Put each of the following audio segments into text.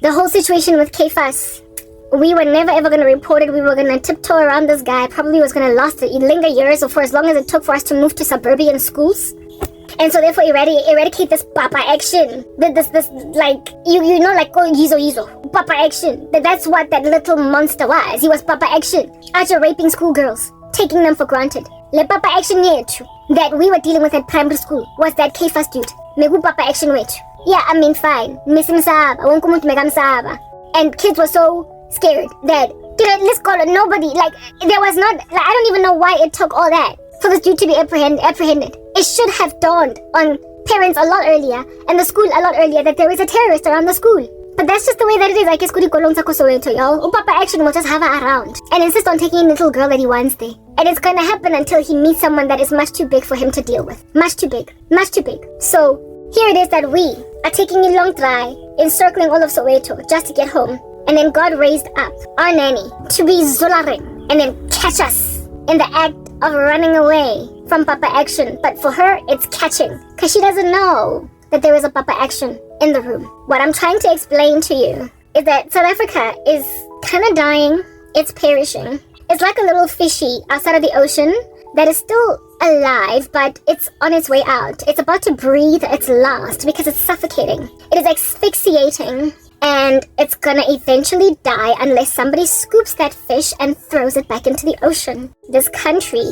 The whole situation with Kefas, we were never ever going to report it. We were going to tiptoe around this guy. Probably was going to last linger years or for as long as it took for us to move to suburban schools. And so therefore eradicate this papa action. This like, you know, like, oh, yizo. Papa action. That's what that little monster was. He was papa action. After raping schoolgirls, taking them for granted. Le papa action yetu that we were dealing with at primary school was that Kefas dude. Megu papa action wetu. Yeah, I mean, fine. Missing saba. Wonkumuntu megam saba. And kids were so scared that, let's call it nobody. Like, there was not, like, I don't even know why it took all that for this dude to be apprehended. It should have dawned on parents a lot earlier and the school a lot earlier that there is a terrorist around the school. But that's just the way that it is. I guess y'all. Papa action will just have her around and insist on taking a little girl that he wants there. And it's gonna happen until he meets someone that is much too big for him to deal with. Much too big. So here it is that we are taking a long drive, encircling all of Soweto just to get home. And then God raised up our nanny to be Zularing and then catch us in the act of running away from Papa Action. But for her, it's catching because she doesn't know that there is a Papa Action in the room. What I'm trying to explain to you is that South Africa is kind of dying. It's perishing. It's like a little fishy outside of the ocean that is still alive, but it's on its way out. It's about to breathe its last because it's suffocating. It is asphyxiating. And it's gonna eventually die unless somebody scoops that fish and throws it back into the ocean. This country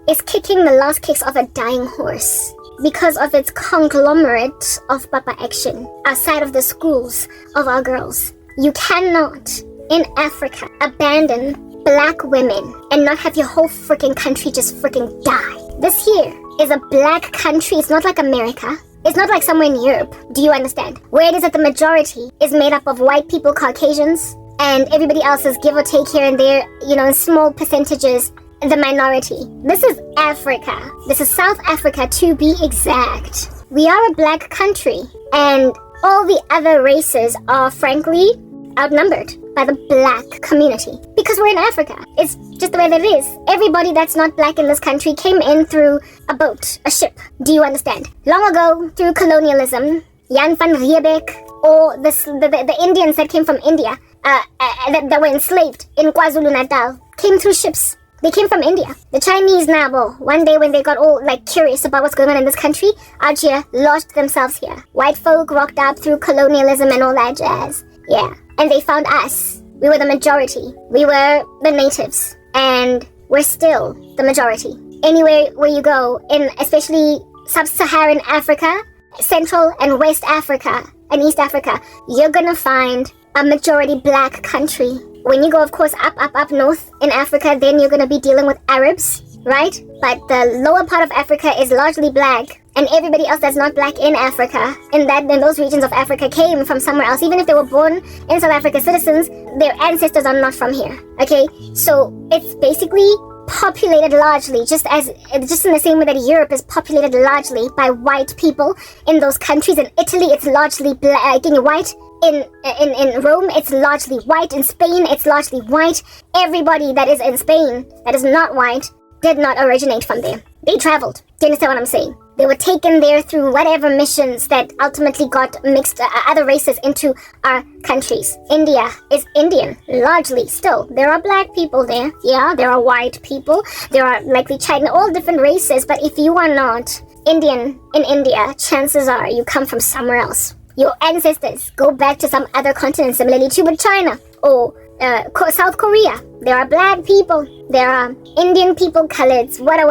is kicking the last kicks of a dying horse because of its conglomerate of papa action outside of the schools of our girls. You cannot, in Africa, abandon black women and not have your whole freaking country just freaking die. This here is a black country. It's not like America. It's not like somewhere in Europe, do you understand? Where it is that the majority is made up of white people, Caucasians, and everybody else is give or take here and there, you know, in small percentages, the minority. This is Africa. This is South Africa to be exact. We are a black country, and all the other races are frankly outnumbered by the black community because we're in Africa. It's just the way that it is. Everybody that's not black in this country came in through a boat, a ship. Do you understand? Long ago, through colonialism, Jan van Riebeeck, or the Indians that came from India, that were enslaved in KwaZulu-Natal, came through ships. They came from India. The Chinese now, one day when they got all like curious about what's going on in this country, out here, lodged themselves here. White folk rocked up through colonialism and all that jazz. Yeah. And they found us. We were the majority. We were the natives. And we're still the majority. Anywhere where you go, in especially sub-Saharan Africa, Central and West Africa, and East Africa, you're gonna find a majority black country. When you go, of course, up north in Africa, then you're gonna be dealing with Arabs, right? But the lower part of Africa is largely black. And everybody else that's not black in Africa, in those regions of Africa, came from somewhere else. Even if they were born in South Africa, citizens, their ancestors are not from here. Okay, so it's basically populated largely, just in the same way that Europe is populated largely by white people in those countries. In Italy, it's largely white. In Rome, it's largely white. In Spain, it's largely white. Everybody that is in Spain that is not white did not originate from there. They traveled. Do you understand what I'm saying? They were taken there through whatever missions that ultimately got mixed other races into our countries. India is Indian, largely still. There are black people there. Yeah, there are white people. There are likely China, all different races. But if you are not Indian in India, chances are you come from somewhere else. Your ancestors go back to some other continent, similarly to with China or South Korea. There are black people. There are Indian people, Khaleds, wada.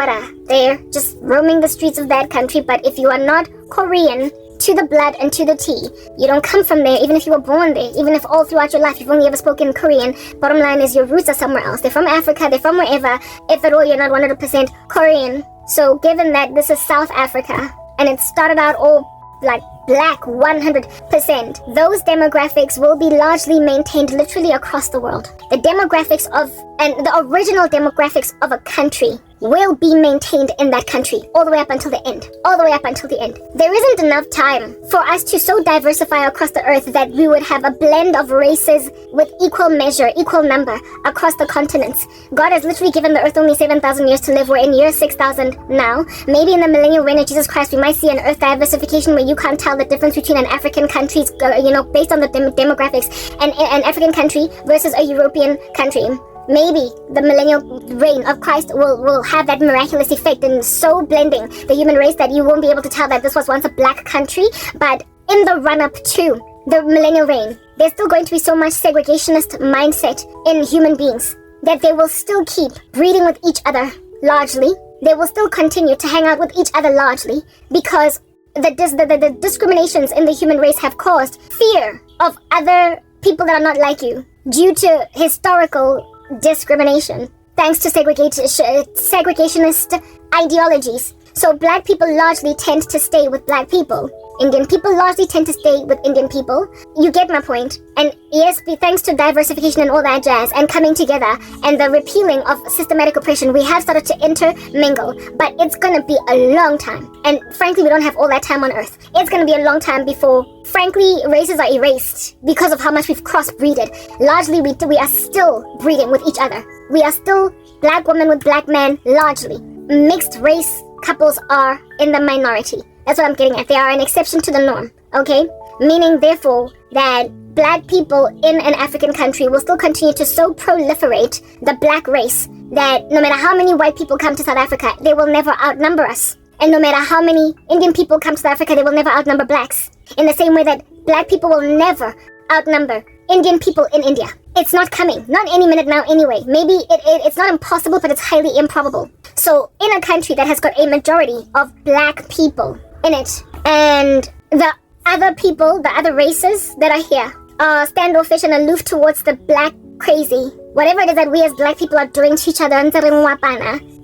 They're just roaming the streets of that country. But if you are not Korean to the blood and to the T, you don't come from there, even if you were born there, even if all throughout your life you've only ever spoken Korean. Bottom line is your roots are somewhere else. They're from Africa, they're from wherever. If at all, you're not 100% Korean. So given that this is South Africa, and it started out all like black 100%, those demographics will be largely maintained literally across the world. The demographics of, and the original demographics of a country, will be maintained in that country all the way up until the end. All the way up until the end. There isn't enough time for us to so diversify across the earth that we would have a blend of races with equal measure, equal number across the continents. God has literally given the earth only 7,000 years to live. We're in year 6,000 now. Maybe in the millennial reign of Jesus Christ, we might see an earth diversification where you can't tell the difference between an African country, based on the demographics, an African country versus a European country. Maybe the millennial reign of Christ will have that miraculous effect in so blending the human race that you won't be able to tell that this was once a black country. But in the run-up to the millennial reign, there's still going to be so much segregationist mindset in human beings that they will still keep breeding with each other largely. They will still continue to hang out with each other largely because the discriminations in the human race have caused fear of other people that are not like you due to historical discrimination, thanks to segregationist ideologies. So black people largely tend to stay with black people. Indian people largely tend to stay with Indian people. You get my point. And yes, thanks to diversification and all that jazz and coming together and the repealing of systematic oppression, we have started to intermingle. But it's going to be a long time. And frankly, we don't have all that time on earth. It's going to be a long time before, frankly, races are erased because of how much we've cross-breeded. Largely, we are still breeding with each other. We are still black women with black men, largely. Mixed race couples are in the minority. That's what I'm getting at. They are an exception to the norm, okay? Meaning, therefore, that black people in an African country will still continue to so proliferate the black race that no matter how many white people come to South Africa, they will never outnumber us. And no matter how many Indian people come to South Africa, they will never outnumber blacks. In the same way that black people will never outnumber Indian people in India. It's not coming. Not any minute now anyway. Maybe it's not impossible, but it's highly improbable. So in a country that has got a majority of black people in it, and the other people, the other races that are here, are standoffish and aloof towards the black crazy, whatever it is that we as black people are doing to each other,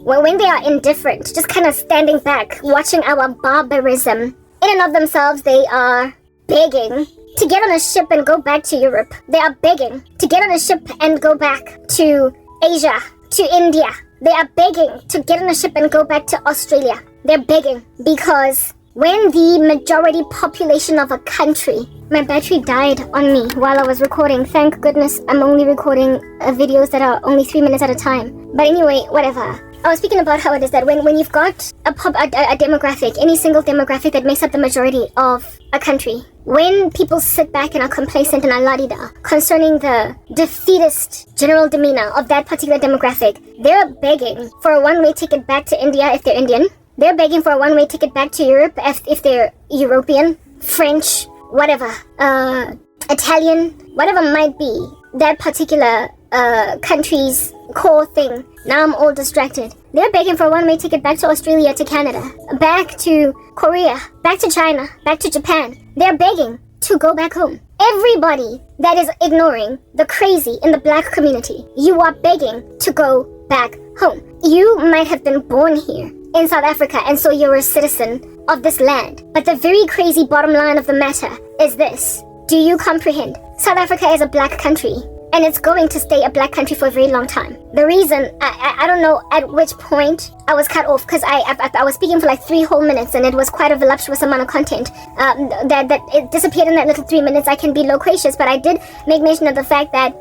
when they are indifferent, just kind of standing back, watching our barbarism, in and of themselves, they are begging to get on a ship and go back to Europe. They are begging to get on a ship and go back to Asia, to India. They are begging to get on a ship and go back to Australia. They're begging because when the majority population of a country... My battery died on me while I was recording. Thank goodness I'm only recording videos that are only 3 minutes at a time. But anyway, whatever. I was speaking about how it is that when you've got a demographic, any single demographic that makes up the majority of a country, when people sit back and are complacent and are la-di-da concerning the defeatist general demeanor of that particular demographic, they're begging for a one-way ticket back to India if they're Indian. They're begging for a one-way ticket back to Europe if they're European, French, whatever, Italian, whatever might be that particular country's core thing. Now I'm all distracted. They're begging for a one-way ticket back to Australia, to Canada, back to Korea, back to China, back to Japan. They're begging to go back home. Everybody that is ignoring the crazy in the black community, you are begging to go back home. You might have been born here in South Africa, and so you're a citizen of this land. But the very crazy bottom line of the matter is this. Do you comprehend? South Africa is a black country, and it's going to stay a black country for a very long time. The reason, I don't know at which point I was cut off, because I was speaking for like 3 whole minutes, and it was quite a voluptuous amount of content that it disappeared in that little 3 minutes. I can be loquacious, but I did make mention of the fact that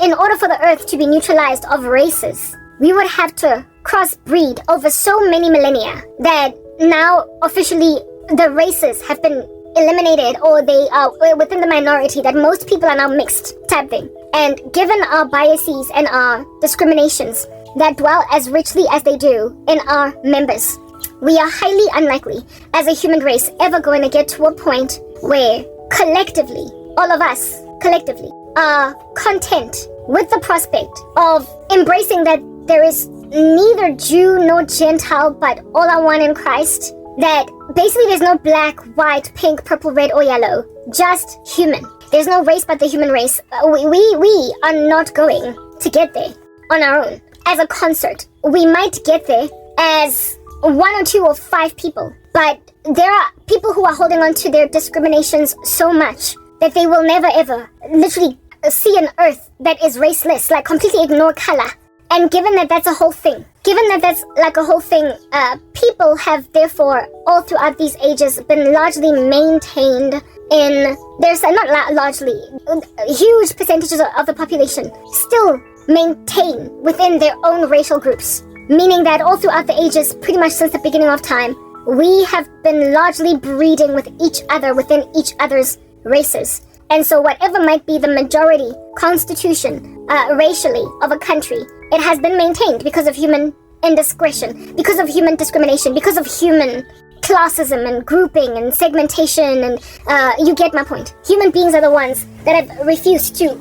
in order for the earth to be neutralized of races, we would have to crossbreed over so many millennia that now officially the races have been eliminated, or they are within the minority, that most people are now mixed type thing. And given our biases and our discriminations that dwell as richly as they do in our members, we are highly unlikely as a human race ever going to get to a point where collectively, all of us collectively, are content with the prospect of embracing that there is neither Jew nor Gentile, but all are one in Christ. That basically there's no black, white, pink, purple, red, or yellow. Just human. There's no race but the human race. We are not going to get there on our own. As a concert, we might get there as 1 or 2 or 5 people. But there are people who are holding on to their discriminations so much that they will never ever literally see an earth that is raceless, like completely ignore color. And given that that's a whole thing, given that that's like a whole thing, people have therefore all throughout these ages been largely maintained in, there's not largely, huge percentages of the population still maintain within their own racial groups, meaning that all throughout the ages, pretty much since the beginning of time, we have been largely breeding with each other within each other's races. And so whatever might be the majority constitution racially of a country, it has been maintained because of human indiscretion, because of human discrimination, because of human classism and grouping and segmentation, and you get my point. Human beings are the ones that have refused to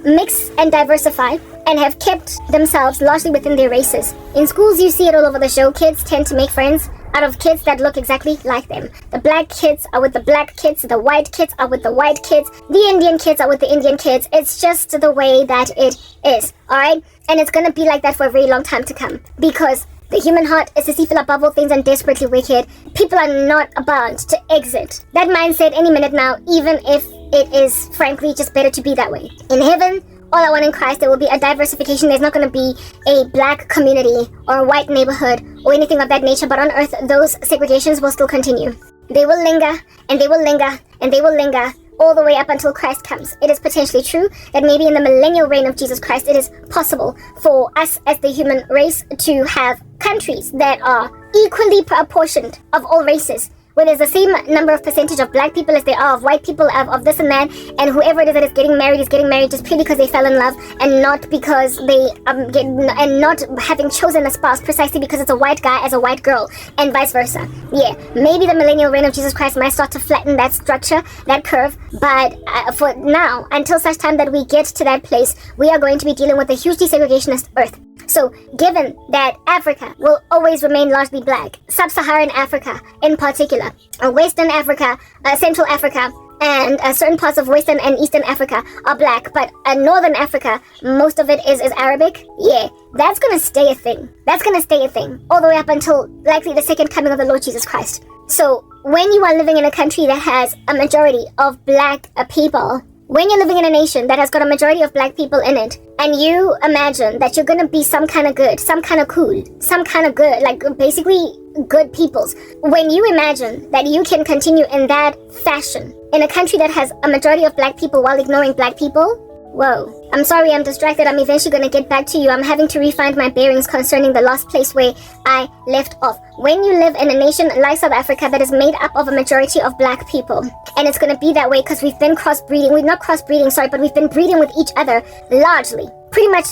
mix and diversify and have kept themselves largely within their races. In schools, you see it all over the show. Kids tend to make friends out of kids that look exactly like them. The black kids are with the black kids, the white kids are with the white kids, the Indian kids are with the Indian kids. It's just the way that it is, alright? And it's gonna be like that for a very long time to come, because the human heart is deceitful above all things and desperately wicked. People are not about to exit that mindset any minute now, even if it is frankly just better to be that way. In heaven, all I want in Christ, there will be a diversification. There's not going to be a black community or a white neighborhood or anything of that nature, but on earth, those segregations will still continue. They will linger, and they will linger, and they will linger all the way up until Christ comes. It is potentially true that maybe in the millennial reign of Jesus Christ, it is possible for us as the human race to have countries that are equally apportioned of all races, where there's the same number of percentage of black people as there are of white people, of this and that, and whoever it is that is getting married just purely because they fell in love, and not because they and not having chosen a spouse precisely because it's a white guy as a white girl, and vice versa. Yeah, maybe the millennial reign of Jesus Christ might start to flatten that structure, that curve, but for now, until such time that we get to that place, we are going to be dealing with a hugely segregationist earth. So, given that Africa will always remain largely black, Sub-Saharan Africa in particular, Western Africa, Central Africa, and certain parts of Western and Eastern Africa are black, but Northern Africa, most of it is Arabic, yeah, that's gonna stay a thing. That's gonna stay a thing, all the way up until likely the second coming of the Lord Jesus Christ. So, when you are living in a country that has a majority of black people, when you're living in a nation that has got a majority of black people in it, and you imagine that you're gonna be some kind of good, some kind of cool, some kind of good, like basically good peoples, when you imagine that you can continue in that fashion in a country that has a majority of black people while ignoring black people, whoa. I'm sorry, I'm distracted. I'm eventually going to get back to you. I'm having to refind my bearings concerning the last place where I left off. When you live in a nation like South Africa that is made up of a majority of black people, and it's going to be that way because we've been crossbreeding, but we've been breeding with each other largely, pretty much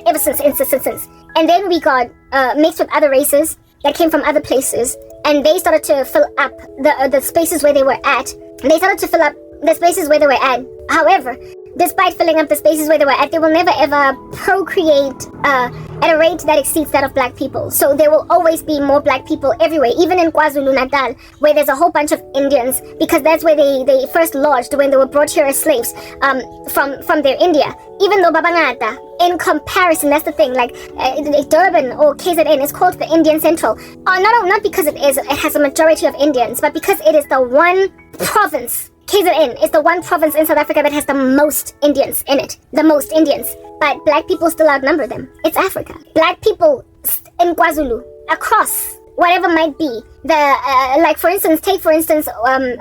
ever since. And then we got mixed with other races that came from other places, and they started to fill up the spaces where they were at. However, despite filling up the spaces where they were at, they will never ever procreate at a rate that exceeds that of black people. So there will always be more black people everywhere, even in KwaZulu-Natal, where there's a whole bunch of Indians, because that's where they first lodged when they were brought here as slaves from their India. Even though Babangata, in comparison, that's the thing, like Durban or KZN is called the Indian Central. Not because it has a majority of Indians, but because it is the one province. KZN is the one province in South Africa that has the most Indians in it. The most Indians. But black people still outnumber them. It's Africa. Black people in KwaZulu, across whatever might be, take for instance,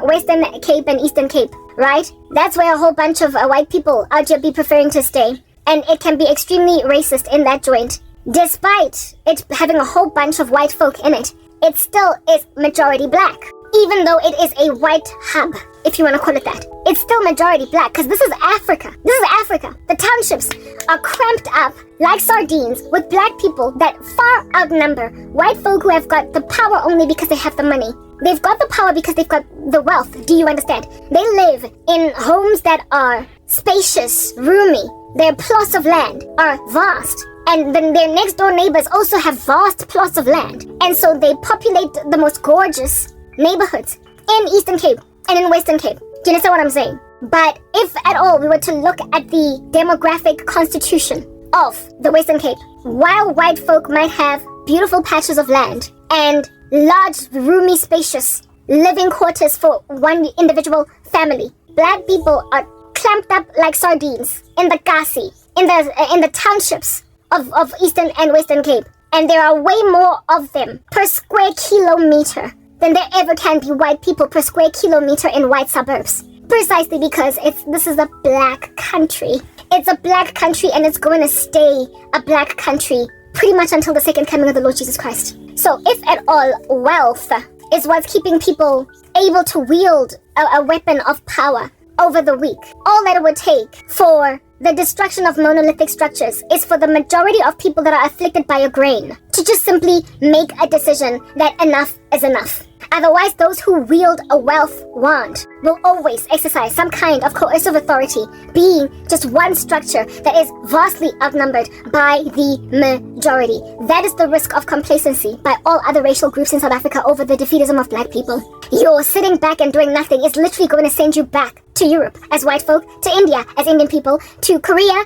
Western Cape and Eastern Cape, right? That's where a whole bunch of white people are just be preferring to stay. And it can be extremely racist in that joint. Despite it having a whole bunch of white folk in it, it still is majority black. Even though it is a white hub, if you want to call it that. It's still majority black, because this is Africa. The townships are cramped up like sardines with black people that far outnumber white folk who have got the power only because they have the money. They've got the power because they've got the wealth. Do you understand? They live in homes that are spacious, roomy. Their plots of land are vast. And then their next door neighbors also have vast plots of land. And so they populate the most gorgeous neighborhoods in Eastern Cape and in Western Cape. Do you understand what I'm saying? But if at all we were to look at the demographic constitution of the Western Cape, while white folk might have beautiful patches of land and large, roomy, spacious living quarters for one individual family, black people are clamped up like sardines in the Kasi, in the townships of Eastern and Western Cape. And there are way more of them per square kilometer than there ever can be white people per square kilometer in white suburbs. Precisely because this is a black country. It's a black country, and it's going to stay a black country pretty much until the second coming of the Lord Jesus Christ. So if at all wealth is what's keeping people able to wield a weapon of power over the weak, all that it would take for the destruction of monolithic structures is for the majority of people that are afflicted by a grain to just simply make a decision that enough is enough. Otherwise, those who wield a wealth wand will always exercise some kind of coercive authority, being just one structure that is vastly outnumbered by the majority. That is the risk of complacency by all other racial groups in South Africa over the defeatism of black people. You're sitting back and doing nothing is literally going to send you back to Europe as white folk, to India as Indian people, to Korea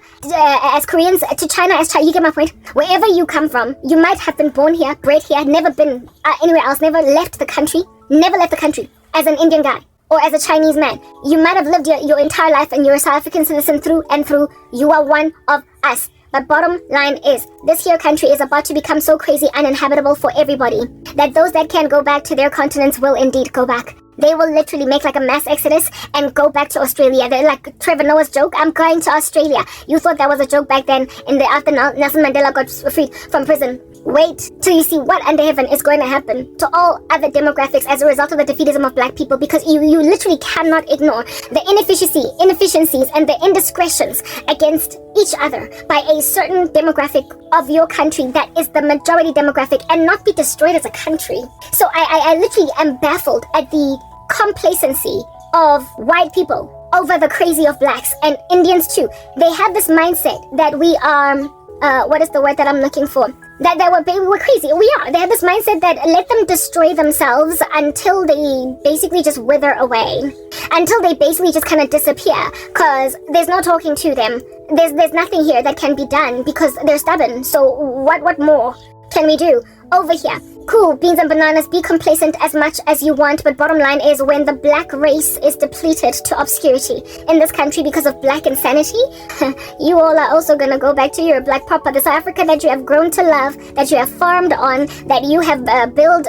as Koreans, to China as China. You get my point? Wherever you come from, you might have been born here, bred here, never been anywhere else, never left the country as an Indian guy or as a Chinese man. You might have lived your entire life and you're a South African citizen through and through. You are one of us. But bottom line is, this here country is about to become so crazy uninhabitable for everybody that those that can go back to their continents will indeed go back. They will literally make like a mass exodus and go back to Australia. They're like Trevor Noah's joke, I'm going to Australia. You thought that was a joke back then after Nelson Mandela got freed from prison. Wait till you see what under heaven is going to happen to all other demographics as a result of the defeatism of black people, because you literally cannot ignore the inefficiencies and the indiscretions against each other by a certain demographic of your country that is the majority demographic and not be destroyed as a country. So I literally am baffled at the complacency of white people over the crazy of blacks and Indians too. They have this mindset that we are, what is the word that I'm looking for? That we're crazy. We are. They have this mindset that let them destroy themselves until they basically just wither away. Until they basically just kind of disappear. Because there's no talking to them. There's nothing here that can be done because they're stubborn. So what more can we do over here? Cool, beans and bananas, be complacent as much as you want, but bottom line is when the black race is depleted to obscurity in this country because of black insanity, you all are also gonna go back to your black papa, the South Africa that you have grown to love, that you have farmed on, that you have built,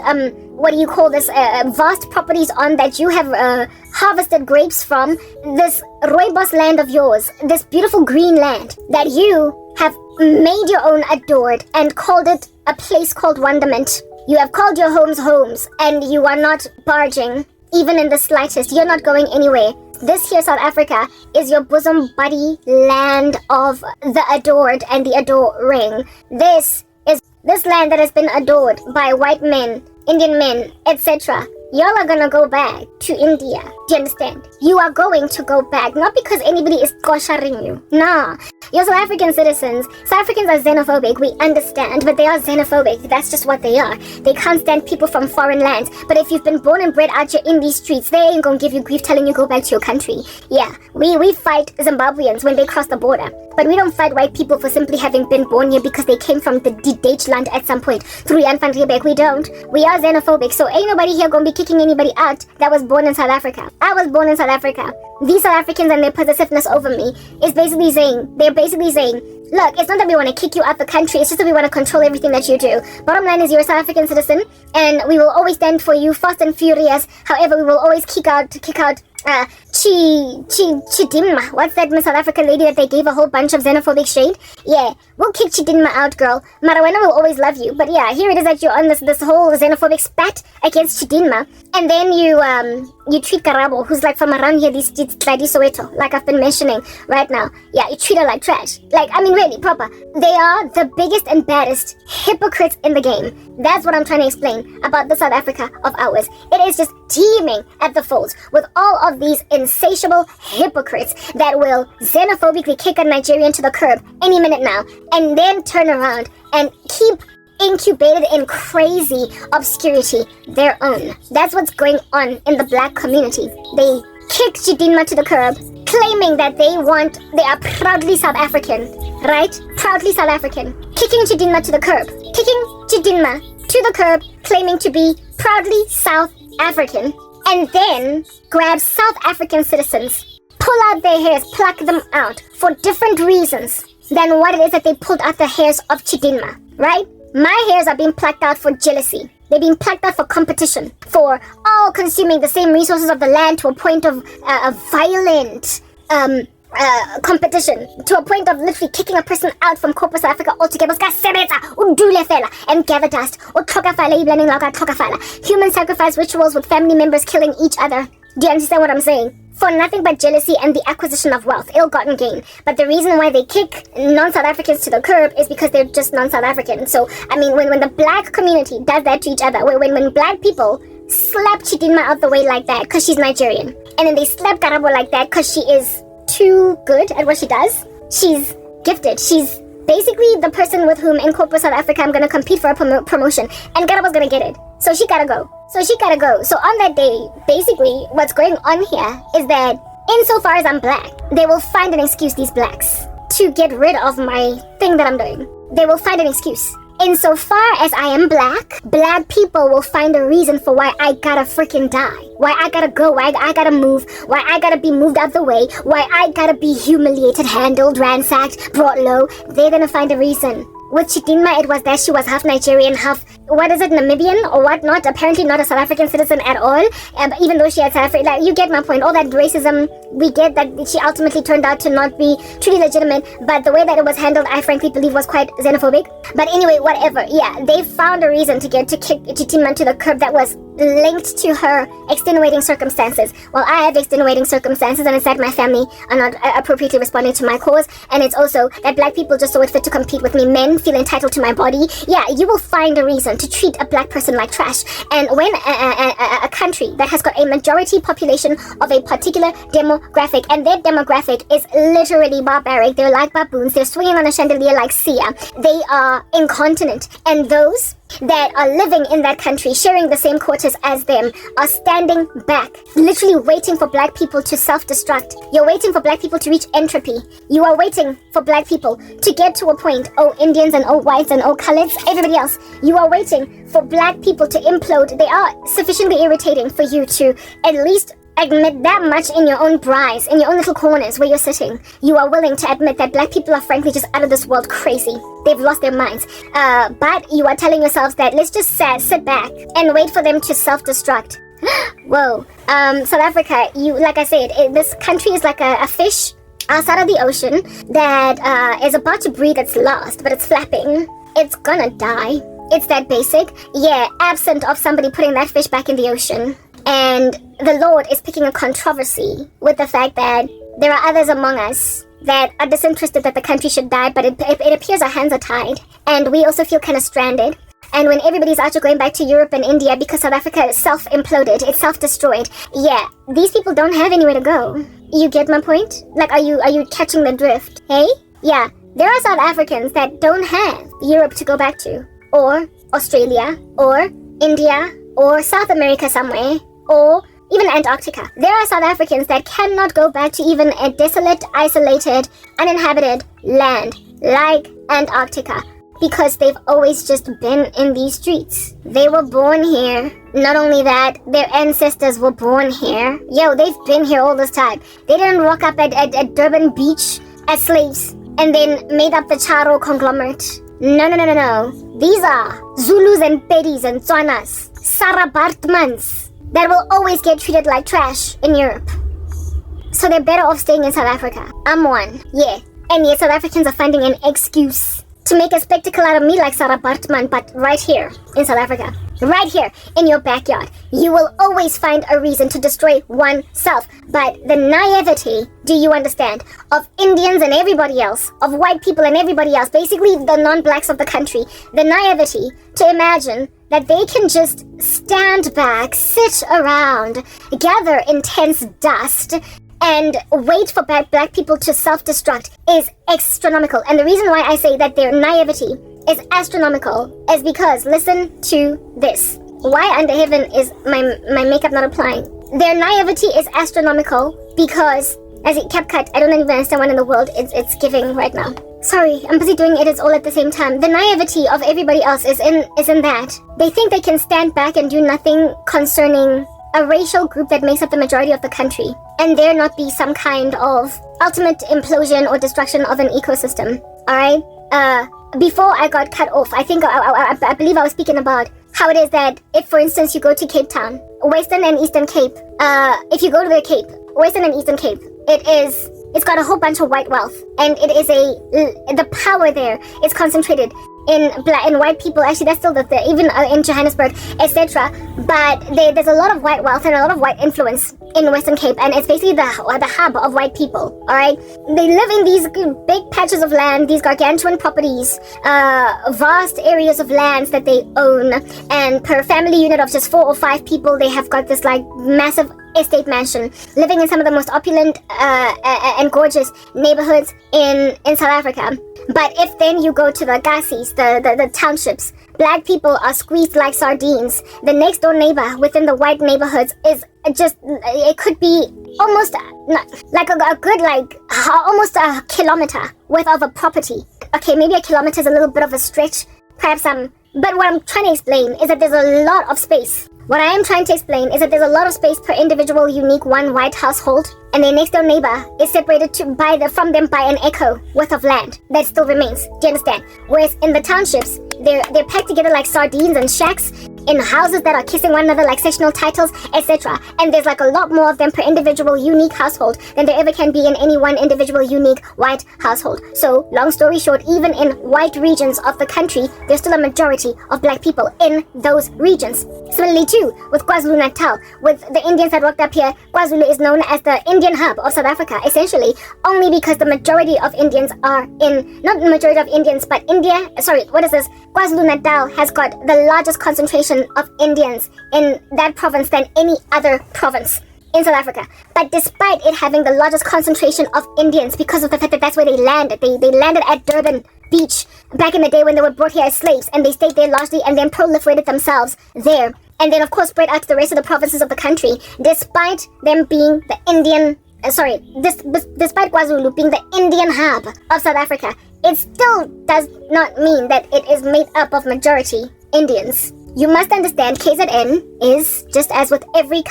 vast properties on, that you have harvested grapes from, this rooibos land of yours, this beautiful green land that you have made your own, adored, and called it a place called wonderment. You have called your homes, and you are not barging, even in the slightest. You're not going anywhere. This here, South Africa, is your bosom buddy land of the adored and the adoring. This land that has been adored by white men, Indian men, etc. Y'all are gonna go back to India. Do you understand? You are going to go back, not because anybody is kosharing you. Nah. You're South African citizens. South Africans are xenophobic, we understand, but they are xenophobic. That's just what they are. They can't stand people from foreign lands. But if you've been born and bred out here in these streets, they ain't gonna give you grief telling you go back to your country. Yeah, we fight Zimbabweans when they cross the border. But we don't fight white people for simply having been born here because they came from the Deutschland at some point. Through Jan van Riebeck, we don't. We are xenophobic, so ain't nobody here gonna be kicking anybody out that was born in South Africa. I was born in South Africa. These South Africans and their possessiveness over me is basically saying, look, it's not that we want to kick you out the country, it's just that we want to control everything that you do. Bottom line is you're a South African citizen, and we will always stand for you fast and furious. However, we will always kick out Chidinma. What's that Miss South African lady that they gave a whole bunch of xenophobic shade? Yeah, we'll kick Chidinma out, girl. Marawena will always love you. But yeah, here it is that you're on this whole xenophobic spat against Chidinma. And then you treat Karabo, who's like from around here, this Tladi Soweto, like I've been mentioning right now. Yeah, you treat her like trash. Like, I mean, really, proper. They are the biggest and baddest hypocrites in the game. That's what I'm trying to explain about the South Africa of ours. It is just teeming at the folds with all of these insatiable hypocrites that will xenophobically kick a Nigerian to the curb any minute now, and then turn around and keep incubated in crazy obscurity their own. That's what's going on in the black community. They kick Chidinma to the curb, claiming that they are proudly South African, right? Proudly South African. Kicking Chidinma to the curb. Kicking Chidinma to the curb, claiming to be proudly South African, and then grab South African citizens, pull out their hairs, pluck them out for different reasons than what it is that they pulled out the hairs of Chidinma, right? My hairs are being plucked out for jealousy. They're being plucked out for competition, for all consuming the same resources of the land to a point of violent competition, to a point of literally kicking a person out from corporate South Africa altogether. And gather dust. Human sacrifice rituals with family members killing each other. Do you understand what I'm saying? For nothing but jealousy and the acquisition of wealth, ill-gotten gain. But the reason why they kick non-South Africans to the curb is because they're just non-South African. So, I mean, when the black community does that to each other, when black people slap Chidinma out the way like that because she's Nigerian, and then they slap Karabo like that because she is too good at what she does, she's gifted, she's basically the person with whom in corporate South Africa I'm going to compete for a promotion, and Karabo's going to get it. So she gotta go. So on that day, basically, what's going on here is that insofar as I'm black, they will find an excuse, these blacks, to get rid of my thing that I'm doing. They will find an excuse. Insofar as I am black people will find a reason for why I gotta freaking die. Why I gotta go, why I gotta move, why I gotta be moved out the way, why I gotta be humiliated, handled, ransacked, brought low. They're gonna find a reason. With Chidinma, it was that she was half Nigerian, half, Namibian or whatnot. Apparently not a South African citizen at all. Even though she had South African, like, you get my point. All that racism, we get that she ultimately turned out to not be truly legitimate. But the way that it was handled, I frankly believe was quite xenophobic. But anyway, whatever. Yeah, they found a reason to kick Chidinma to the curb that was linked to her extenuating circumstances. Well, I have extenuating circumstances, and it's that my family are not appropriately responding to my cause, and it's also that black people just saw it fit to compete with me. Men feel entitled to my body. Yeah, you will find a reason to treat a black person like trash. And when a country that has got a majority population of a particular demographic, and their demographic is literally barbaric, they're like baboons, they're swinging on a chandelier like Sia, they are incontinent, and those that are living in that country, sharing the same quarters as them, are standing back, literally waiting for black people to self-destruct. You're waiting for black people to reach entropy. You are waiting for black people to get to a point, oh Indians and oh whites and oh coloreds, everybody else, you are waiting for black people to implode. They are sufficiently irritating for you to at least admit that much in your own braais, in your own little corners where you're sitting. You are willing to admit that black people are frankly just out of this world crazy. They've lost their minds. But you are telling yourselves that let's just sit back and wait for them to self-destruct. Whoa. South Africa, like I said, this country is like a fish outside of the ocean that is about to breathe its last, but it's flapping. It's gonna die. It's that basic. Yeah, absent of somebody putting that fish back in the ocean. And the Lord is picking a controversy with the fact that there are others among us that are disinterested that the country should die, but it appears our hands are tied. And we also feel kind of stranded. And when everybody's out going back to Europe and India because South Africa self-imploded, it's self-destroyed, yeah, these people don't have anywhere to go. You get my point? Like, are you catching the drift? Hey? Yeah, there are South Africans that don't have Europe to go back to, or Australia, or India, or South America somewhere, or even Antarctica. There are South Africans that cannot go back to even a desolate, isolated, uninhabited land like Antarctica because they've always just been in these streets. They were born here. Not only that, their ancestors were born here. Yo, they've been here all this time. They didn't rock up at Durban Beach as slaves and then made up the Charo conglomerate. No. These are Zulus and Pedis and Tswanas, Sarabartmans, that will always get treated like trash in Europe. So they're better off staying in South Africa. I'm one, yeah. And yet South Africans are finding an excuse to make a spectacle out of me like Sarah Bartman, but right here in South Africa. Right here in your backyard. You will always find a reason to destroy oneself. But the naivety, do you understand, of Indians and everybody else, of white people and everybody else, basically the non-blacks of the country, the naivety to imagine that they can just stand back, sit around, gather intense dust, and wait for black people to self-destruct is astronomical. And the reason why I say that their naivety is astronomical is because, listen to this. Why under heaven is my makeup not applying? Their naivety is astronomical because, as it kept cut, I don't even understand what in the world it's giving right now. Sorry, I'm busy doing edits all at the same time. The naivety of everybody else is in that. They think they can stand back and do nothing concerning a racial group that makes up the majority of the country, and there not be some kind of ultimate implosion or destruction of an ecosystem. Alright? before I got cut off, I think I believe I was speaking about how it is that if, for instance, you go to Cape Town, Western and Eastern Cape, if you go to the Cape, Western and Eastern Cape, it's got a whole bunch of white wealth, and it is the power there is concentrated in white people. Actually, that's still the thing, even in Johannesburg, etc. But there's a lot of white wealth and a lot of white influence in Western Cape, and it's basically the hub of white people. All right, they live in these big patches of land, these gargantuan properties, vast areas of lands that they own, and per family unit of just 4 or 5 people, they have got this like massive estate mansion, living in some of the most opulent and gorgeous neighborhoods in South Africa. But if then you go to the Gassies, the townships, black people are squeezed like sardines. The next door neighbor within the white neighborhoods is just, it could be almost like a good, like almost a kilometer worth of a property. Okay, maybe a kilometer is a little bit of a stretch, perhaps but what I'm trying to explain is that there's a lot of space. What I am trying to explain is that there's a lot of space per individual, unique one white household, and their next door neighbor is separated from them by an acre worth of land that still remains. Do you understand? Whereas in the townships, they're packed together like sardines and shacks in houses that are kissing one another like sectional titles, etc. And there's like a lot more of them per individual, unique household than there ever can be in any one individual, unique white household. So, long story short, even in white regions of the country, there's still a majority of black people in those regions. Similarly too, with KwaZulu-Natal, with the Indians that worked up here, KwaZulu is known as the Indian hub of South Africa, essentially, only because the majority of Indians are in, not the majority of Indians, but KwaZulu-Natal has got the largest concentration of Indians in that province than any other province in South Africa. But despite it having the largest concentration of Indians, because of the fact that that's where they landed, they landed at Durban Beach back in the day when they were brought here as slaves, and they stayed there largely and then proliferated themselves there, and then of course spread out to the rest of the provinces of the country. Despite them being the despite KwaZulu being the Indian hub of South Africa, it still does not mean that it is made up of majority Indians. You must understand, KZN is, just as with every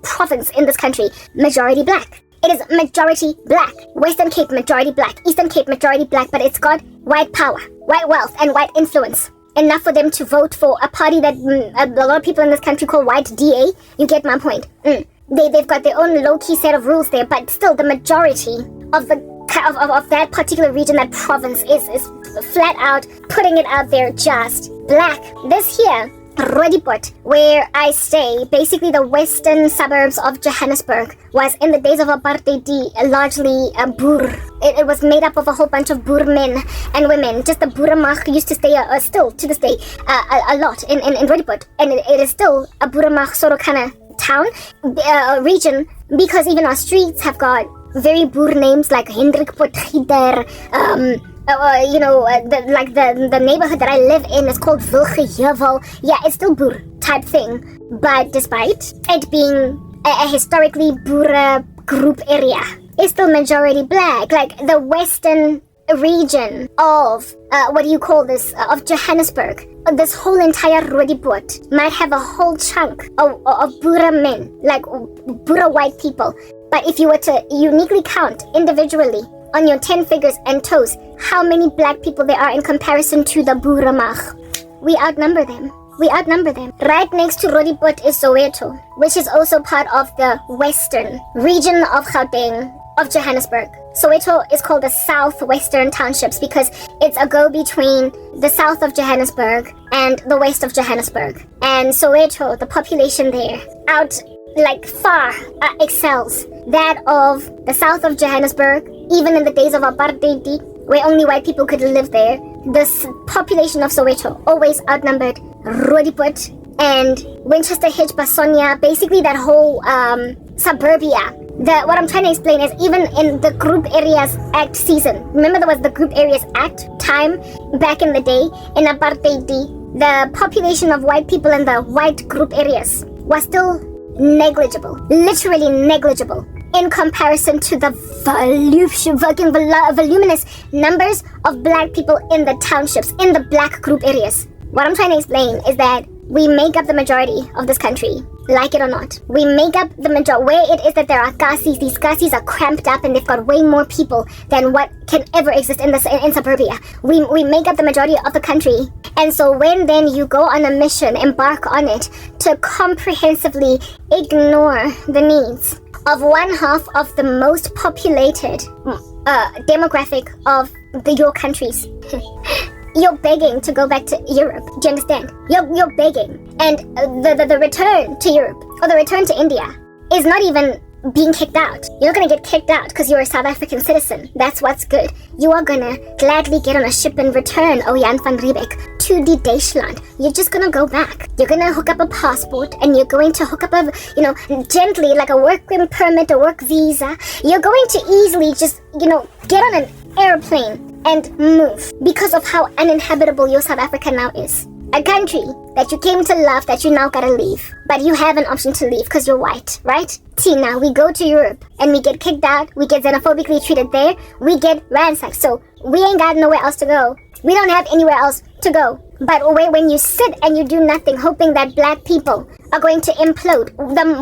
province in this country, majority black. It is majority black. Western Cape, majority black. Eastern Cape, majority black. But it's got white power, white wealth, and white influence. Enough for them to vote for a party that a lot of people in this country call white DA. You get my point. They've got their own low-key set of rules there, but still the majority of that particular region, that province, is flat out putting it out there just black. This here, Roodepoort, where I stay, basically the western suburbs of Johannesburg, was in the days of apartheid largely a boer. It was made up of a whole bunch of boer men and women. Just the boerenmag used to stay, still to this day, a lot in Roodepoort. And it is still a boerenmag sort of kind of town, region, because even our streets have got very boer names like Hendrik Potgieter, the neighborhood that I live in is called Vilgehevel. Yeah, it's still boer type thing. But despite it being a historically boer group area, it's still majority black. Like the western region of, of Johannesburg, this whole entire Roodepoort might have a whole chunk of boer men, like boer white people. But if you were to uniquely count individually on your 10 fingers and toes how many black people there are in comparison to the boerenmag, we outnumber them. Right next to Roodepoort is Soweto, which is also part of the western region of Gauteng, of Johannesburg. Soweto is called the southwestern townships because it's a go between the south of Johannesburg and the west of Johannesburg. And Soweto, the population there, far excels that of the south of Johannesburg, even in the days of apartheid, where only white people could live there. The population of Soweto always outnumbered Roodepoort and Winchester Hitch, Basonia, basically that whole suburbia. What I'm trying to explain is even in the Group Areas Act season, remember there was the Group Areas Act time back in the day in apartheid, the population of white people in the white group areas was still negligible, literally negligible, in comparison to the voluminous numbers of black people in the townships, in the black group areas. What I'm trying to explain is that we make up the majority of this country, like it or not. We make up the majority. Where it is that there are Kasis, these Kasis are cramped up and they've got way more people than what can ever exist in suburbia. We make up the majority of the country. And so when then you go on a mission, embark on it, to comprehensively ignore the needs of one half of the most populated demographic of your countries. You're begging to go back to Europe. Do you understand? You're begging. And the return to Europe or the return to India is not even being kicked out. You're not going to get kicked out because you're a South African citizen. That's what's good. You are going to gladly get on a ship and return, oh Jan van Riebeck, to the Deutschland. You're just going to go back. You're going to hook up a passport and you're going to hook up a, gently, like a work permit, a work visa. You're going to easily just, get on an airplane and move because of how uninhabitable your South Africa now is. A country that you came to love that you now gotta leave. But you have an option to leave because you're white, right? Now we go to Europe and we get kicked out, we get xenophobically treated there, we get ransacked. So we ain't got nowhere else to go. We don't have anywhere else to go. But when you sit and you do nothing, hoping that black people are going to implode,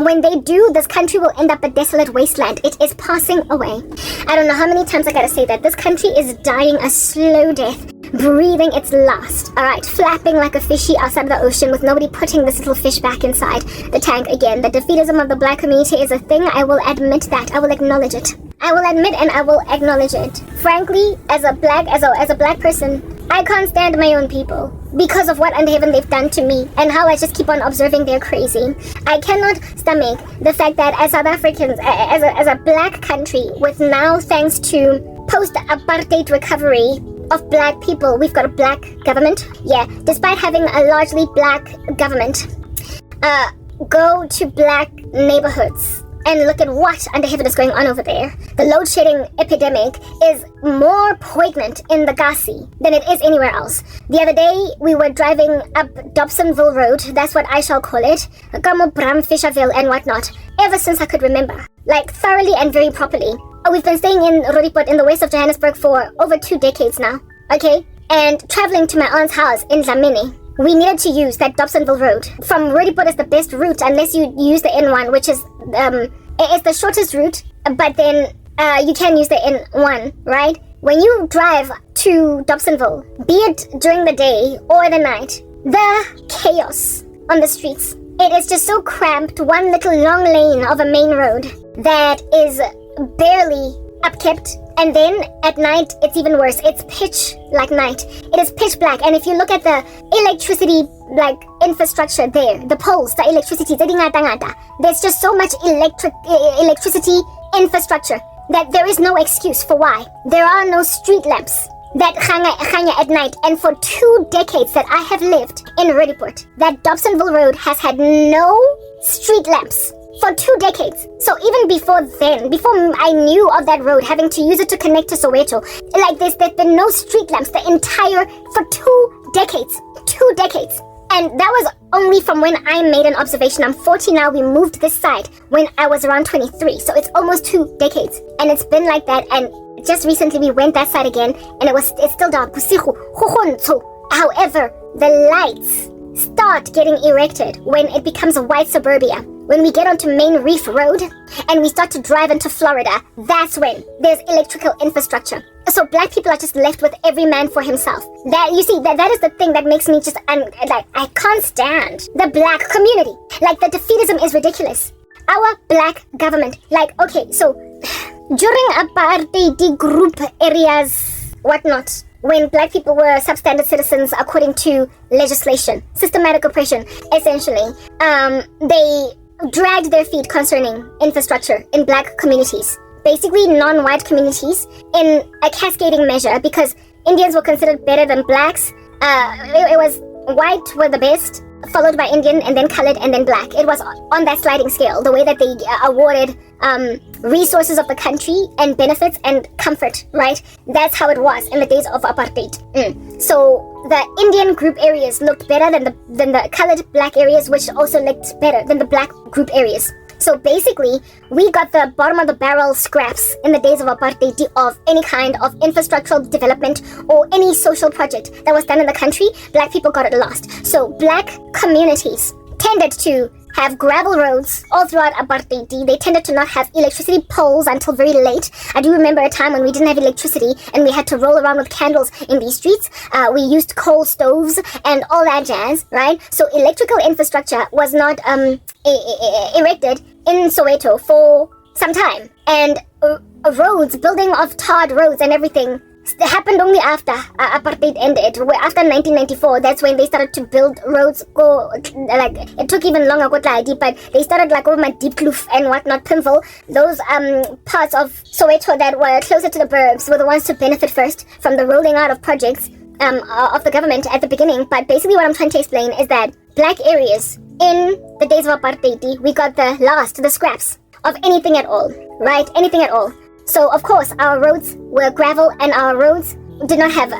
when they do, this country will end up a desolate wasteland. It is passing away. I don't know how many times I gotta say that. This country is dying a slow death, breathing its last. Alright, flapping like a fishy outside of the ocean with nobody putting this little fish back inside the tank again. The defeatism of the black community is a thing. I will admit that. I will acknowledge it. I will admit and I will acknowledge it. Frankly, as a black person, I can't stand my own people because of what under heaven they've done to me and how I just keep on observing they're crazy. I cannot stomach the fact that as South Africans, as a black country, with now, thanks to post-apartheid recovery of black people, we've got a black government. Yeah, despite having a largely black government, go to black neighborhoods and look at what under heaven is going on over there. The load shedding epidemic is more poignant in the Gasi than it is anywhere else. The other day, we were driving up Dobsonville Road, that's what I shall call it, Kamo Bram Fisherville and whatnot, ever since I could remember, like thoroughly and very properly. We've been staying in Roodepoort in the west of Johannesburg for over 2 decades now, okay? And traveling to my aunt's house in Dlamini, we needed to use that Dobsonville Road. From Roodepoort is the best route unless you use the N1, which is it's the shortest route, but then you can use the N1, right? When you drive to Dobsonville, be it during the day or the night, the chaos on the streets. It is just so cramped, one little long lane of a main road that is barely upkept. And then at night, it's even worse. It's pitch like night. It is pitch black. And if you look at the electricity infrastructure there, the poles, the electricity, there's just so much electricity infrastructure that there is no excuse for why. There are no street lamps that hang at night. And for 2 decades that I have lived in Roodepoort, that Dobsonville Road has had no street lamps. For 2 decades. So even before then, before I knew of that road, having to use it to connect to Soweto, there's been no street lamps for 2 decades. 2 decades. And that was only from when I made an observation. I'm 40 now. We moved this side when I was around 23. So it's almost 2 decades. And it's been like that. And just recently we went that side again and it's still dark. However, the lights start getting erected when it becomes a white suburbia. When we get onto Main Reef Road and we start to drive into Florida, that's when there's electrical infrastructure. So black people are just left with every man for himself. That you see, that is the thing that makes me just I can't stand the black community. The defeatism is ridiculous. Our black government, okay, so during apartheid group areas, whatnot, when black people were substandard citizens according to legislation, systematic oppression, essentially, they dragged their feet concerning infrastructure in black communities, basically non-white communities, in a cascading measure because Indians were considered better than blacks. It was white were the best, followed by Indian and then colored and then black. It was on that sliding scale, the way that they awarded resources of the country and benefits and comfort, right? That's how it was in the days of apartheid. So the Indian group areas looked better than the colored black areas, which also looked better than the black group areas. So basically, we got the bottom of the barrel scraps in the days of apartheid of any kind of infrastructural development or any social project that was done in the country. Black people got it lost. So black communities tended to have gravel roads all throughout apartheid. They tended to not have electricity poles until very late. I do remember a time when we didn't have electricity and we had to roll around with candles in these streets. We used coal stoves and all that jazz, right? So electrical infrastructure was not erected in Soweto for some time. And roads, building of tarred roads and everything happened only after apartheid ended. After 1994, that's when they started to build roads. It took even longer, but they started like over my Deep Kloof and whatnot, Pimville. Those parts of Soweto that were closer to the burbs were the ones to benefit first from the rolling out of projects of the government at the beginning. But basically what I'm trying to explain is that black areas in the days of apartheid, we got the scraps of anything at all, right? Anything at all. So, of course, our roads were gravel and our roads did not have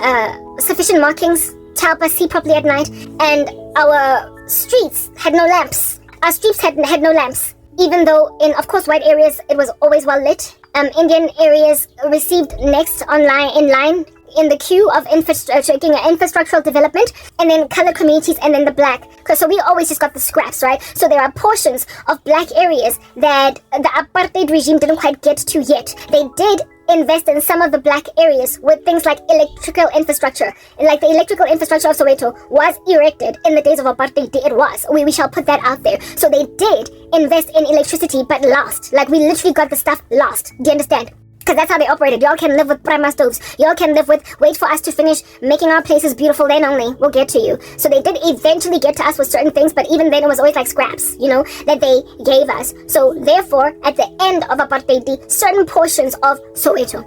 sufficient markings to help us see properly at night. And our streets had no lamps. Our streets had no lamps. Even though in, of course, white areas, it was always well lit. Indian areas received next in line in the queue of infrastructural development, and then colored communities, and then the black. So we always just got the scraps, right? So there are portions of black areas that the apartheid regime didn't quite get to yet. They did invest in some of the black areas with things like electrical infrastructure. Like the electrical infrastructure of Soweto was erected in the days of apartheid. It was. We shall put that out there. So they did invest in electricity, but lost. Like we literally got the stuff lost. Do you understand? Because that's how they operated. Y'all can live with prima stoves. Y'all can live with, wait for us to finish making our places beautiful, then only we'll get to you. So they did eventually get to us with certain things, but even then it was always like scraps, that they gave us. So therefore, at the end of apartheid, certain portions of Soweto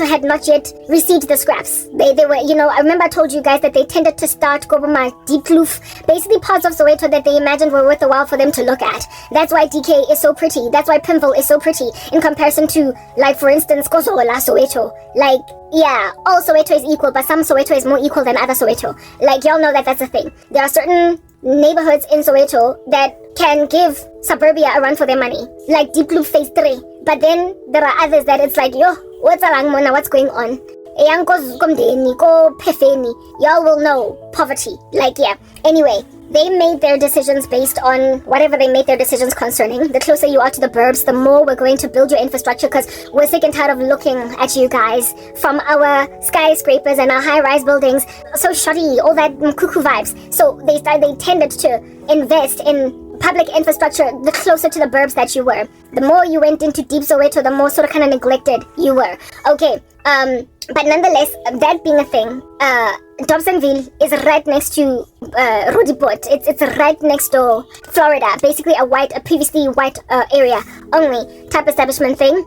had not yet received the scraps. They were, I remember I told you guys that they tended to start go over my Deep Kloof, basically parts of Soweto that they imagined were worth a while for them to look at. That's why DK is so pretty. That's why Pimville is so pretty. In comparison to, like, for instance, Kozola, Soweto. Like, yeah, all Soweto is equal, but some Soweto is more equal than other Soweto. Like, y'all know that that's a thing. There are certain neighborhoods in Soweto that can give suburbia a run for their money. Like Deep Blue Phase 3. But then there are others that it's like, what's going on? Y'all will know poverty. Like, yeah. Anyway, they made their decisions based on whatever they made their decisions concerning. The closer you are to the burbs, the more we're going to build your infrastructure, because we're sick and tired of looking at you guys from our skyscrapers and our high-rise buildings. So shoddy, all that cuckoo vibes. So they tended to invest in public infrastructure the closer to the burbs that you were. The more you went into deep Soweto, the more sort of kind of neglected you were. Okay, but nonetheless, that being a thing, Dobsonville is right next to Roodepoort. It's right next to Florida. Basically a previously white area only type establishment thing.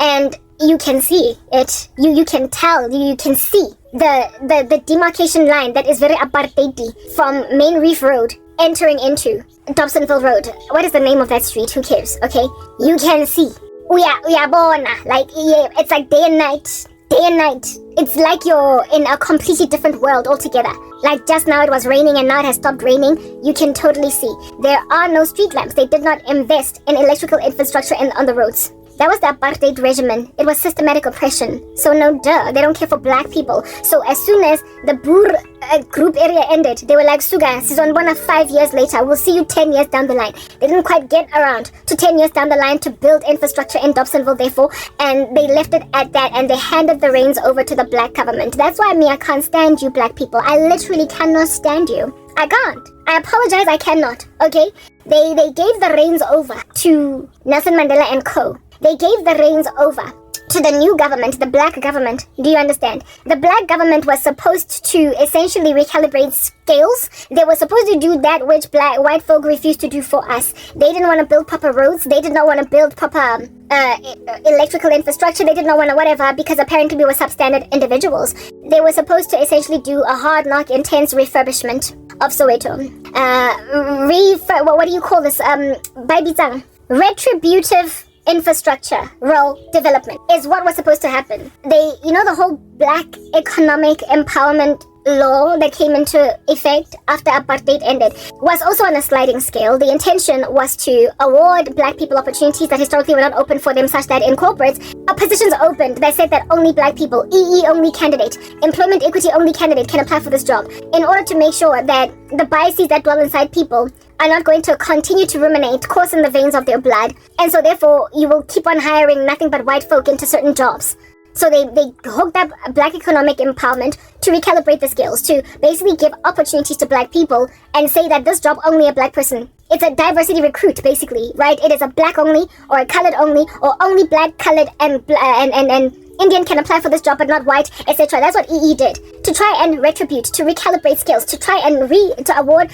And you can see it. You can tell. You can see the demarcation line that is very apartheid from Main Reef Road entering into Dobsonville Road. What is the name of that street? Who cares? Okay, you can see. We are born. Like, yeah, it's like day and night. It's like you're in a completely different world altogether. Like just now it was raining and now it has stopped raining. You can totally see. There are no street lamps. They did not invest in electrical infrastructure on the roads. That was the apartheid regimen. It was systematic oppression. So no duh, they don't care for black people. So as soon as the Boer group area ended, they were like, Suga, Sizonbona 5 years later, we'll see you 10 years down the line. They didn't quite get around to 10 years down the line to build infrastructure in Dobsonville, therefore, and they left it at that, and they handed the reins over to the black government. That's why I can't stand you black people. I literally cannot stand you. I can't. I apologize, I cannot. Okay? They gave the reins over to Nelson Mandela and co. They gave the reins over to the new government, the black government. Do you understand? The black government was supposed to essentially recalibrate scales. They were supposed to do that which white folk refused to do for us. They didn't want to build proper roads. They did not want to build proper electrical infrastructure. They did not want to whatever, because apparently we were substandard individuals. They were supposed to essentially do a hard knock, intense refurbishment of Soweto. What do you call this? Retributive infrastructure role development is what was supposed to happen. The whole black economic empowerment law that came into effect after apartheid ended was also on a sliding scale. The intention was to award black people opportunities that historically were not open for them, such that in corporates, positions opened that said that only black people, EE only candidate, employment equity only candidate can apply for this job, in order to make sure that the biases that dwell inside people are not going to continue to ruminate, course in the veins of their blood, and so therefore you will keep on hiring nothing but white folk into certain jobs. So they hooked up black economic empowerment to recalibrate the scales, to basically give opportunities to black people and say that this job only a black person. It's a diversity recruit, basically, right? It is a black only, or a colored only, or only black, colored, and Indian can apply for this job but not white, etc. That's what EE did, to try and retribute, to recalibrate scales, to try and to award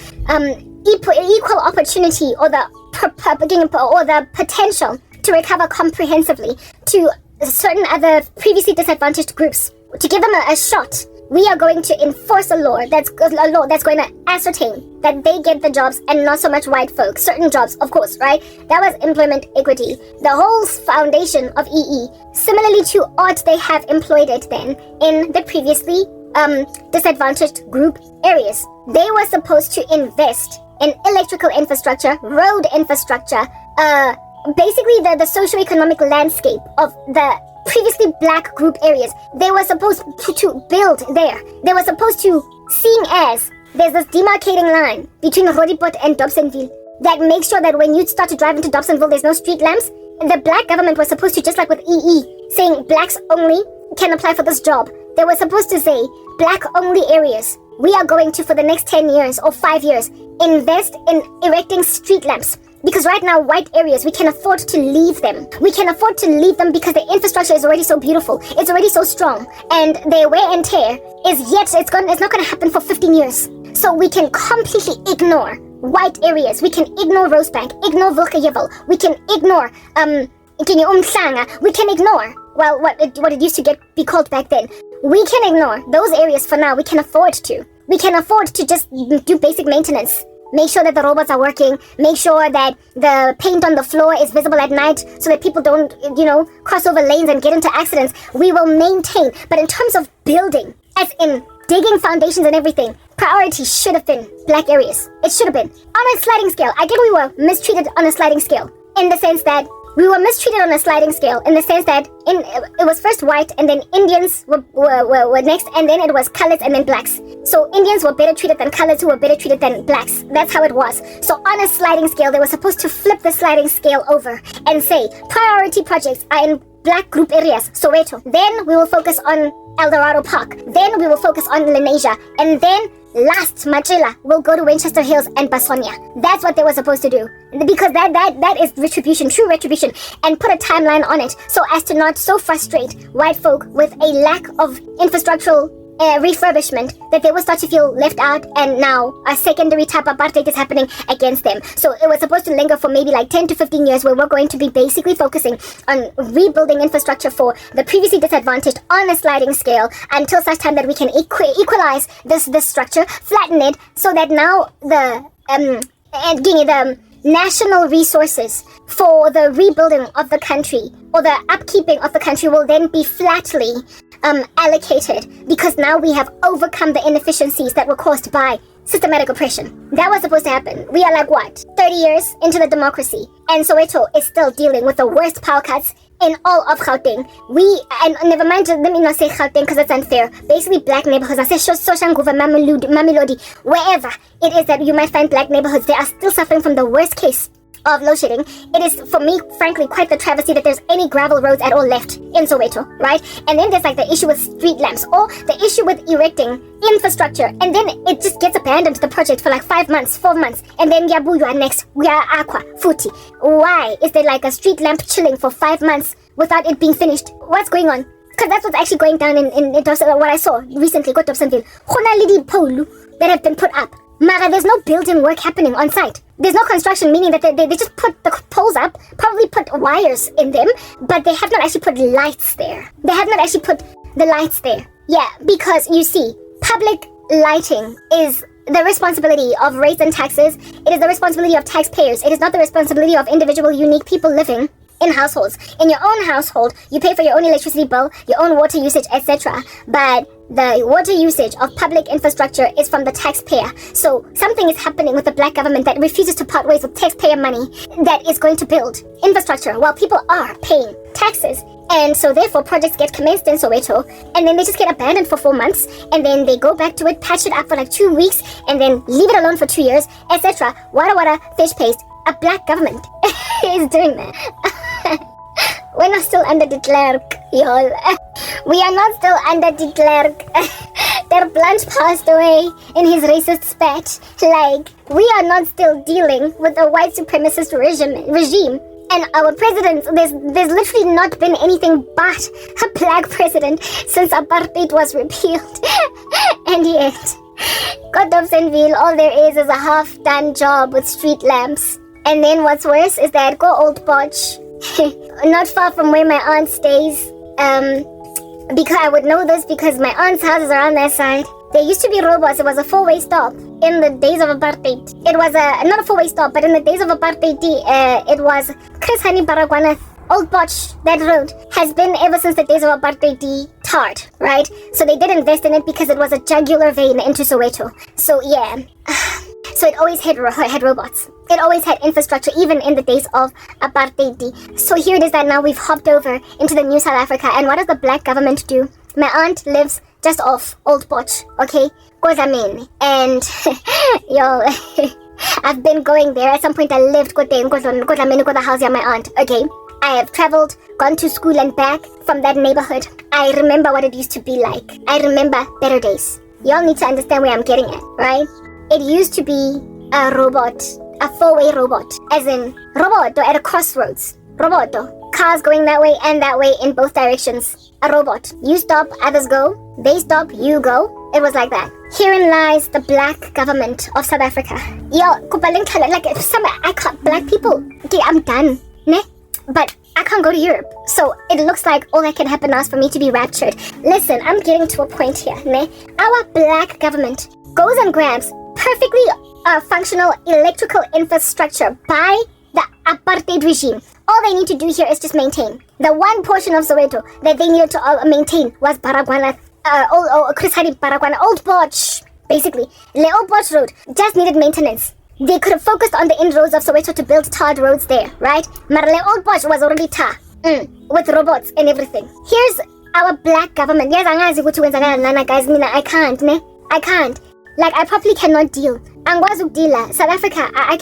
equal opportunity or the potential to recover comprehensively to certain other previously disadvantaged groups, to give them a shot. We are going to enforce a law that's going to ascertain that they get the jobs and not so much white folks. Certain jobs, of course, right? That was employment equity. The whole foundation of EE, similarly to art, they have employed it then in the previously disadvantaged group areas. They were supposed to invest in electrical infrastructure, road infrastructure, basically the socio-economic landscape of the previously black group areas. They were supposed to build there. They were supposed to, seeing as there's this demarcating line between Roodepoort and Dobsonville that makes sure that when you start to drive into Dobsonville, there's no street lamps. The black government was supposed to, just like with EE, saying blacks only can apply for this job. They were supposed to say black only areas. We are going to, for the next 10 years or 5 years, invest in erecting street lamps. Because right now, white areas, we can afford to leave them. We can afford to leave them because the infrastructure is already so beautiful. It's already so strong. And their wear and tear is yet, it's not going to happen for 15 years. So we can completely ignore white areas. We can ignore Rosebank, ignore Wilgejevel. We can ignore, we can ignore, well, what it used to be called back then. We can ignore those areas for now. We can afford to. We can afford to just do basic maintenance. Make sure that the robots are working. Make sure that the paint on the floor is visible at night so that people don't, cross over lanes and get into accidents. We will maintain. But in terms of building, as in digging foundations and everything, priority should have been black areas. It should have been. On a sliding scale, I get we were mistreated on a sliding scale. In the sense that we were mistreated on a sliding scale, in the sense that it was first white, and then Indians were next, and then it was coloreds and then blacks. So Indians were better treated than coloreds, who were better treated than blacks. That's how it was. So on a sliding scale, they were supposed to flip the sliding scale over and say priority projects are in black group areas, Soweto. Then we will focus on Eldorado Park. Then we will focus on Lenasia. And then last, Machela will go to Winchester Hills and Basonia. That's what they were supposed to do. Because that is retribution, true retribution. And put a timeline on it so as to not so frustrate white folk with a lack of infrastructural refurbishment that they will start to feel left out, and now a secondary type of apartheid is happening against them. So it was supposed to linger for maybe like 10 to 15 years, where we're going to be basically focusing on rebuilding infrastructure for the previously disadvantaged on a sliding scale, until such time that we can equalize this structure, flatten it, so that now the national resources for the rebuilding of the country, or the upkeeping of the country, will then be flatly allocated, because now we have overcome the inefficiencies that were caused by systematic oppression. That was supposed to happen. We are like, 30 years into the democracy, and Soweto is still dealing with the worst power cuts in all of Gauteng. And never mind, let me not say Gauteng because it's unfair. Basically, black neighborhoods, I say Soshanguve, Mamelodi, wherever it is that you might find black neighborhoods, they are still suffering from the worst case of load shedding. It is, for me, frankly, quite the travesty that there's any gravel roads at all left in Soweto, right? And then there's like the issue with street lamps, or the issue with erecting infrastructure, and then it just gets abandoned, the project, for like 5 months, 4 months, and then you are next, we are Aqua, Futi. Why is there like a street lamp chilling for 5 months without it being finished? What's going on? Because that's what's actually going down in what I saw recently, go to Dobsonville. That have been put up. Mara, there's no building work happening on site. There's no construction, meaning that they just put the poles up, probably put wires in them, but they have not actually put lights there. They have not actually put the lights there. Yeah, because you see, public lighting is the responsibility of rates and taxes. It is the responsibility of taxpayers. It is not the responsibility of individual, unique people living in households. In your own household, you pay for your own electricity bill, your own water usage, etc. But the water usage of public infrastructure is from the taxpayer. So something is happening with the black government that refuses to part ways with taxpayer money that is going to build infrastructure while people are paying taxes. And so therefore projects get commenced in Soweto, and then they just get abandoned for 4 months, and then they go back to it, patch it up for like 2 weeks, and then leave it alone for 2 years, etc. Wada fish paste. A black government is doing that. We're not still under de Klerk, y'all. We are not still under de Klerk. Their Blanche passed away in his racist spat. Like, we are not still dealing with a white supremacist regime. And our president, there's literally not been anything but a black president since apartheid was repealed. And yet, Godobsonville, all there is a half-done job with street lamps. And then what's worse is that go Old Potch, not far from where my aunt stays, because I would know this because my aunt's house is around that side. There used to be robots. It was a 4-way stop in the days of apartheid. It was not a 4-way stop, but in the days of apartheid, it was Chris Hani Baragwana, Old Potch. That road has been ever since the days of apartheid tarred, right? So they did invest in it because it was a jugular vein into Soweto. So yeah. So it always had robots. It always had infrastructure, even in the days of apartheid. So here it is that now we've hopped over into the new South Africa. And what does the black government do? My aunt lives just off Old Potch, okay? Kozameni. And, yo, I've been going there. At some point I lived in Kozameni, the house of my aunt, okay? I have traveled, gone to school and back from that neighborhood. I remember what it used to be like. I remember better days. Y'all need to understand where I'm getting at, right? It used to be a robot, a 4-way robot, as in roboto at a crossroads. Roboto. Cars going that way and that way in both directions. A robot. You stop, others go. They stop, you go. It was like that. Herein lies the black government of South Africa. Yo, like some black people. Okay, I'm done. Ne? But I can't go to Europe. So it looks like all that can happen now is for me to be raptured. Listen, I'm getting to a point here. Ne? Our black government goes and grabs perfectly functional electrical infrastructure by the apartheid regime. All they need to do here is just maintain. The one portion of Soweto that they needed to maintain was Baragwana, Chris Hani Baragwana, Old Potch. Basically, the Old Potch Road just needed maintenance. They could have focused on the end roads of Soweto to build tarred roads there, right? But the Old Potch was already tar, with robots and everything. Here's our black government. Yes, guys, I can't, ne? I can't. Like, I probably cannot deal. Angwazu dealer, South Africa, I'm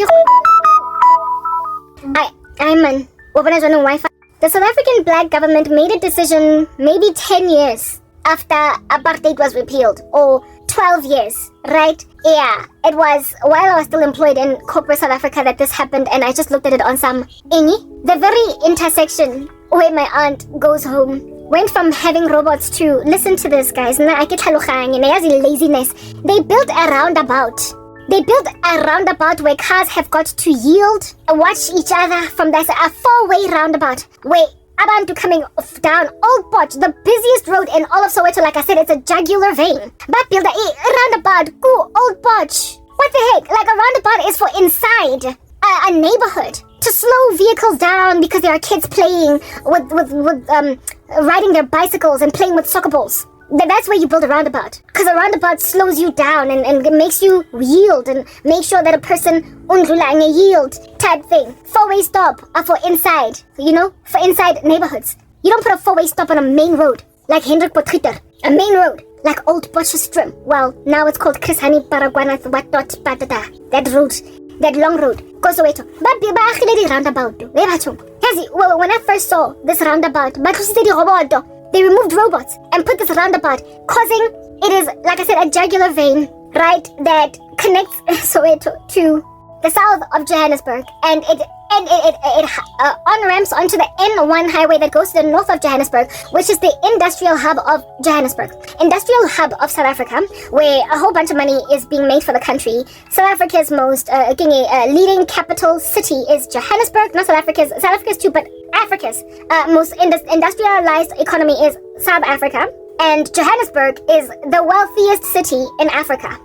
Wi-Fi. The South African black government made a decision maybe 10 years after apartheid was repealed, or 12 years, right? Yeah, it was while I was still employed in corporate South Africa that this happened, and I just looked at it on some Ingi. The very intersection where my aunt goes home went from having robots to, listen to this guys, laziness. They built a roundabout. They built a roundabout where cars have got to yield, watch each other from that, a 4-way roundabout where abantu coming down Old Potch, the busiest road in all of Soweto. Like I said, it's a jugular vein. But build a roundabout, go Old Potch. What the heck? Like, a roundabout is for inside a neighborhood to slow vehicles down because there are kids playing with riding their bicycles and playing with soccer balls. That's where you build a roundabout, because a roundabout slows you down and makes you yield and make sure that a person undrula yield type thing. 4-way stop are for inside, for inside neighborhoods. You don't put a 4-way stop on a main road like Hendrik Potgieter, a main road like Old Potchefstroom. Well, now it's called Chris Hani Baragwana that road, that long road. Go Soweto. But roundabout. Well, when I first saw this roundabout, they removed robots and put this roundabout, causing, it is, like I said, a jugular vein, right, that connects Soweto to the south of Johannesburg, and it on-ramps onto the N1 highway that goes to the north of Johannesburg, which is the industrial hub of Johannesburg, industrial hub of South Africa, where a whole bunch of money is being made for the country. South Africa's most leading capital city is Johannesburg. Not South Africa's too, but Africa's most industrialized economy is South Africa, and Johannesburg is the wealthiest city in Africa.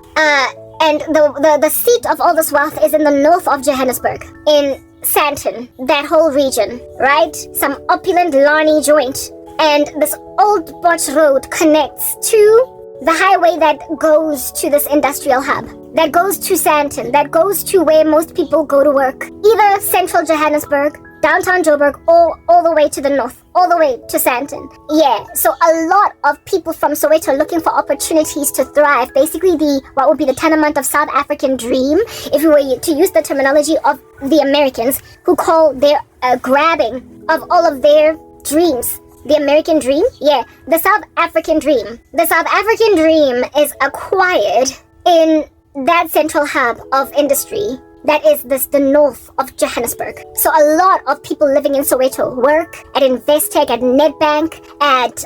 And the seat of all this wealth is in the north of Johannesburg, in Sandton, that whole region, right? Some opulent Lani joint. And this Old Potch Road connects to the highway that goes to this industrial hub, that goes to Sandton, that goes to where most people go to work. Either central Johannesburg, downtown Joburg, or all the way to the north, all the way to Sandton. Yeah, so a lot of people from Soweto looking for opportunities to thrive. Basically what would be the tenement of South African dream, if we were to use the terminology of the Americans, who call their grabbing of all of their dreams the American dream. Yeah, the South African dream. The South African dream is acquired in that central hub of industry that is the north of Johannesburg. So a lot of people living in Soweto work at Investec, at Nedbank, at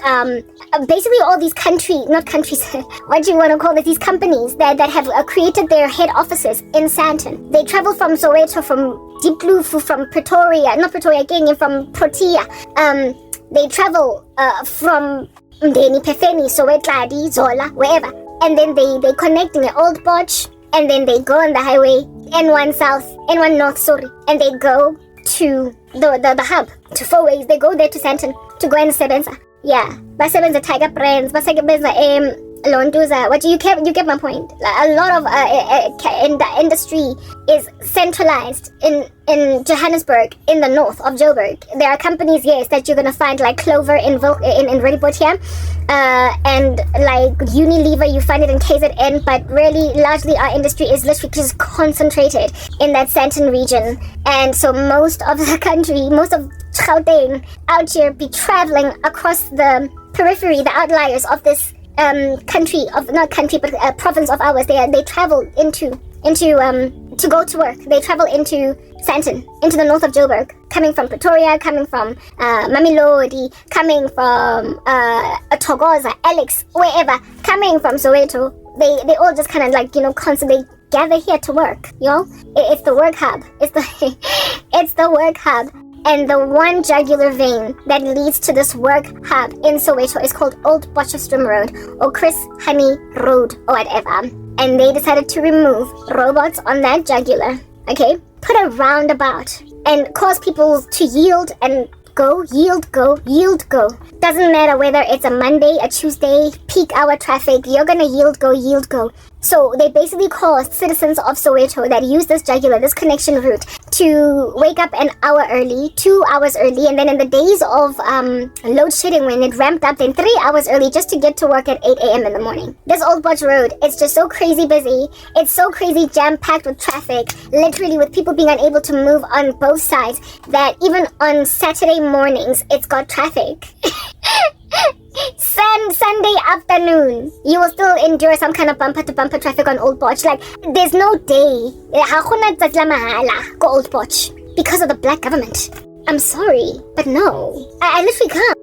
basically all these not countries, what do you want to call it, these companies that have created their head offices in Sandton. They travel from Soweto, from Diepkloof, from Pretoria, not Pretoria again, from Protea. They travel from Mdeni, Pefeni, Sowetladi, Zola, wherever. And then they connect in the Old Potch, and then they go on the highway, N1 North, and they go to the hub, to Fourways. They go there to Sandton to go and sebenza. Yeah, basebenza Tiger Brands, basebenza Londuza. What you get my point? A lot of in the industry is centralized in Johannesburg, in the north of Joburg. There are companies, yes, that you're gonna find like Clover in Roodepoort here, and like Unilever, you find it in KZN, but really largely our industry is literally just concentrated in that Sandton region. And so most of the country, most of Gauteng out here be traveling across the periphery, the outliers of this province of ours. They travel into to go to work. They travel into Sandton, into the north of Joburg, coming from Pretoria, coming from Mamelodi, coming from Thokoza, Alex, wherever, coming from Soweto. They all just kind of like, constantly gather here to work. It's the work hub. It's the work hub. And the one jugular vein that leads to this work hub in Soweto is called Old Potchefstroom Road, or Chris Honey Road, or whatever. And they decided to remove robots on that jugular, okay? Put a roundabout and cause people to yield and go, yield, go, yield, go. Doesn't matter whether it's a Monday, a Tuesday, peak hour traffic, you're gonna yield, go, yield, go. So they basically caused citizens of Soweto that use this jugular, this connection route, to wake up an hour early, 2 hours early, and then in the days of load shedding, when it ramped up, then 3 hours early just to get to work at 8 a.m. in the morning. This Old Potch Road, it's just so crazy busy. It's so crazy jam-packed with traffic, literally with people being unable to move on both sides, that even on Saturday mornings, it's got traffic. Sunday afternoon, you will still endure some kind of bumper-to-bumper traffic on Old Potch. Like, there's no day go Old Potch because of the black government. I'm sorry, but no. I literally can't.